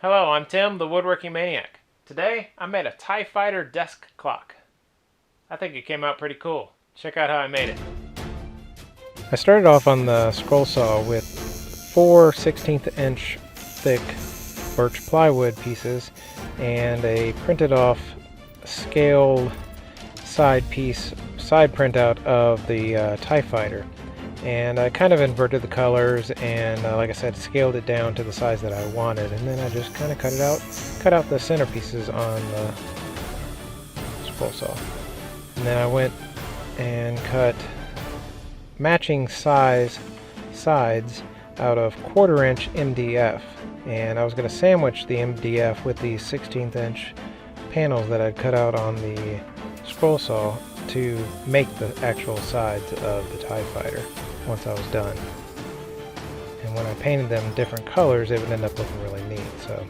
Hello, I'm Tim, the Woodworking Maniac. Today, I made a TIE Fighter desk clock. I think it came out pretty cool. Check out how I made it. I started off on the scroll saw with 4 16th inch thick birch plywood pieces and a printed off scaled side printout of the TIE Fighter. And I kind of inverted the colors and like I said, scaled it down to the size that I wanted, and then I just kind of cut out the center pieces on the scroll saw. And then I went and cut matching size sides out of 1/4 inch MDF, and I was going to sandwich the MDF with these 16th inch panels that I'd cut out on the scroll saw to make the actual sides of the TIE Fighter once I was done. And when I painted them different colors, it would end up looking really neat. So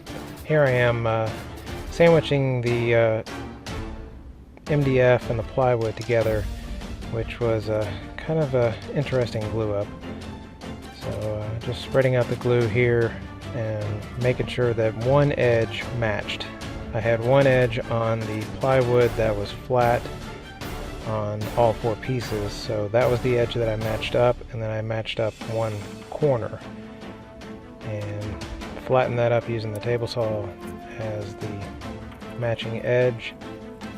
here I am sandwiching the MDF and the plywood together, which was kind of a interesting glue up. So just spreading out the glue here and making sure that one edge matched. I had one edge on the plywood that was flat on all 4 pieces, so that was the edge that I matched up, and then I matched up one corner and flattened that up using the table saw as the matching edge,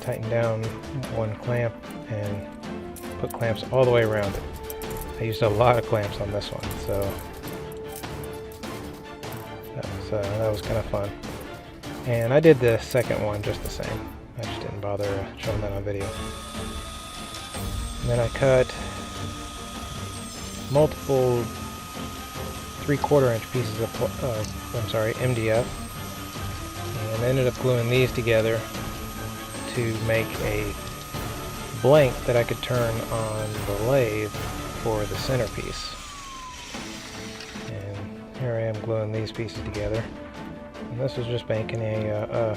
tightened down one clamp and put clamps all the way around it. I used a lot of clamps on this one, so that was kind of fun. And I did the second one just the same. I just didn't bother showing that on video. And then I cut multiple 3/4 inch pieces of MDF, and ended up gluing these together to make a blank that I could turn on the lathe for the centerpiece. And here I am gluing these pieces together. And this was just making a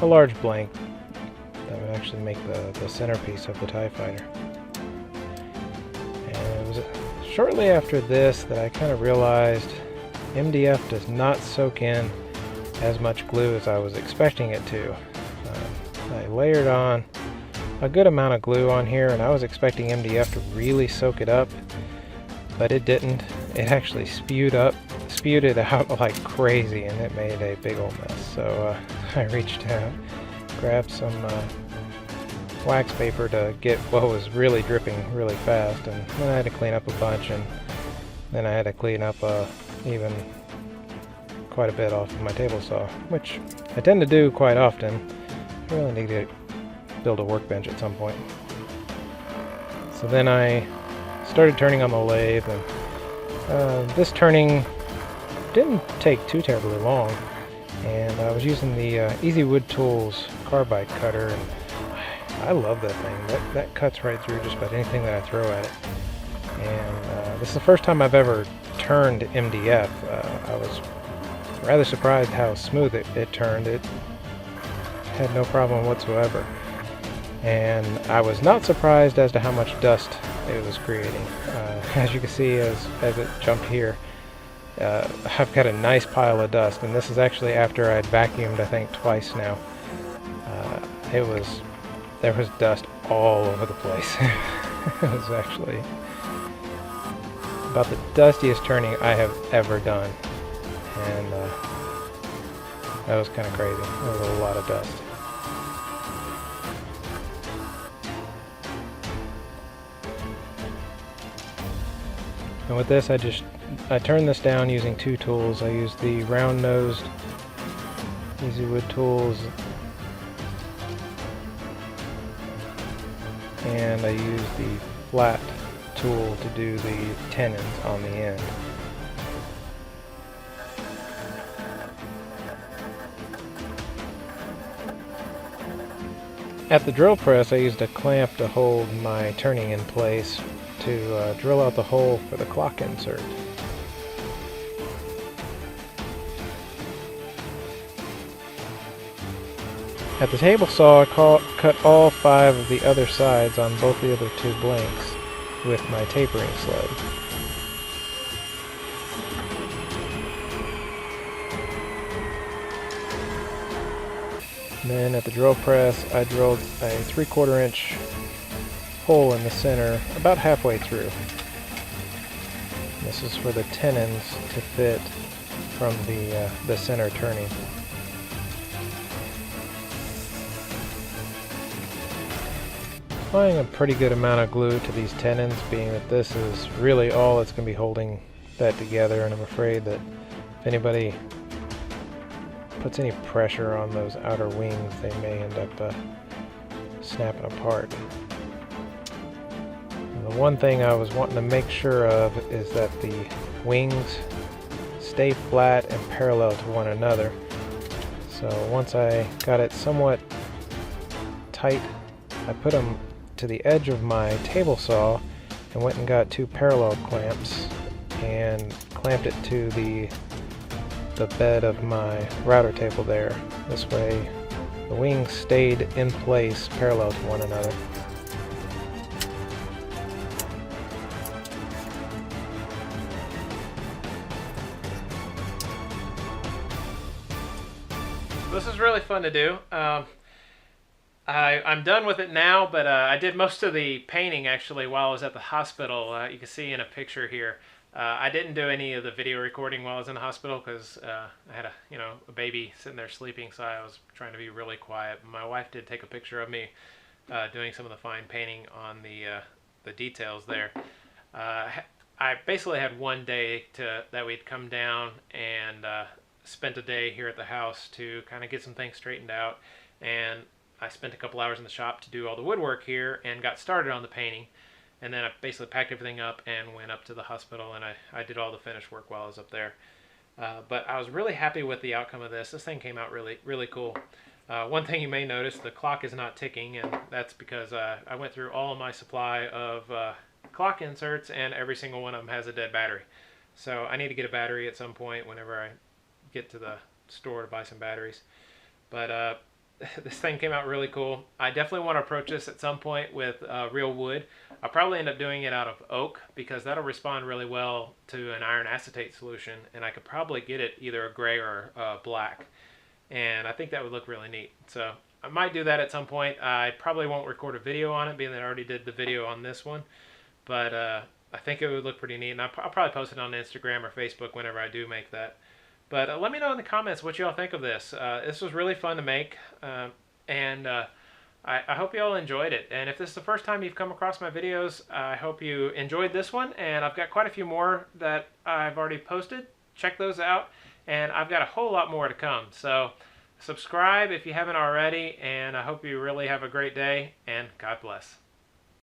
large blank that would actually make the centerpiece of the TIE Fighter. And it was shortly after this that I kind of realized MDF does not soak in as much glue as I was expecting it to. I layered on a good amount of glue on here, and I was expecting MDF to really soak it up, but it didn't. It actually spewed it out like crazy, and it made a big old mess. So I reached out, grabbed some wax paper to get what was really dripping really fast, and then I had to clean up a bunch, and then I had to clean up even quite a bit off of my table saw, which I tend to do quite often. I really need to build a workbench at some point. So then I started turning on the lathe, and this turning didn't take too terribly long, and I was using the Easy Wood Tools carbide cutter, and I love that thing. That cuts right through just about anything that I throw at it. And this is the first time I've ever turned MDF. I was rather surprised how smooth it turned. It had no problem whatsoever. And I was not surprised as to how much dust it was creating. As you can see as it jumped here, I've got a nice pile of dust, and this is actually after I'd vacuumed I think twice now. There was dust all over the place. It was actually about the dustiest turning I have ever done, and that was kind of crazy. There was a lot of dust. And with this, I turned this down using 2 tools. I used the round-nosed Easy Wood Tools, and I used the flat tool to do the tenons on the end. At the drill press, I used a clamp to hold my turning in place to drill out the hole for the clock insert. At the table saw, I cut all 5 of the other sides on both the other 2 blanks with my tapering sled. And then at the drill press, I drilled a 3/4 inch hole in the center about halfway through. This is for the tenons to fit from the center turning. Applying a pretty good amount of glue to these tenons, being that this is really all that's going to be holding that together, and I'm afraid that if anybody puts any pressure on those outer wings, they may end up snapping apart. And the one thing I was wanting to make sure of is that the wings stay flat and parallel to one another. So once I got it somewhat tight, I put them to the edge of my table saw and went and got 2 parallel clamps and clamped it to the bed of my router table there. This way the wings stayed in place parallel to one another. This is really fun to do. I'm done with it now, but I did most of the painting actually while I was at the hospital. You can see in a picture here. I didn't do any of the video recording while I was in the hospital because I had a baby sitting there sleeping, so I was trying to be really quiet. My wife did take a picture of me doing some of the fine painting on the details there. I basically had one day that we'd come down and spent a day here at the house to kind of get some things straightened out, and I spent a couple hours in the shop to do all the woodwork here and got started on the painting. And then I basically packed everything up and went up to the hospital, and I did all the finish work while I was up there. But I was really happy with the outcome of this. This thing came out really, really cool. One thing you may notice, the clock is not ticking, and that's because I went through all of my supply of clock inserts, and every single one of them has a dead battery. So I need to get a battery at some point whenever I get to the store to buy some batteries. But this thing came out really cool. I definitely want to approach this at some point with real wood. I'll probably end up doing it out of oak because that'll respond really well to an iron acetate solution, and I could probably get it either a gray or black, and I think that would look really neat. So I might do that at some point. I probably won't record a video on it, being that I already did the video on this one, but I think it would look pretty neat, and I'll probably post it on Instagram or Facebook whenever I do make that. But let me know in the comments what y'all think of this. This was really fun to make, and I hope you all enjoyed it. And if this is the first time you've come across my videos, I hope you enjoyed this one. And I've got quite a few more that I've already posted. Check those out. And I've got a whole lot more to come. So subscribe if you haven't already. And I hope you really have a great day. And God bless.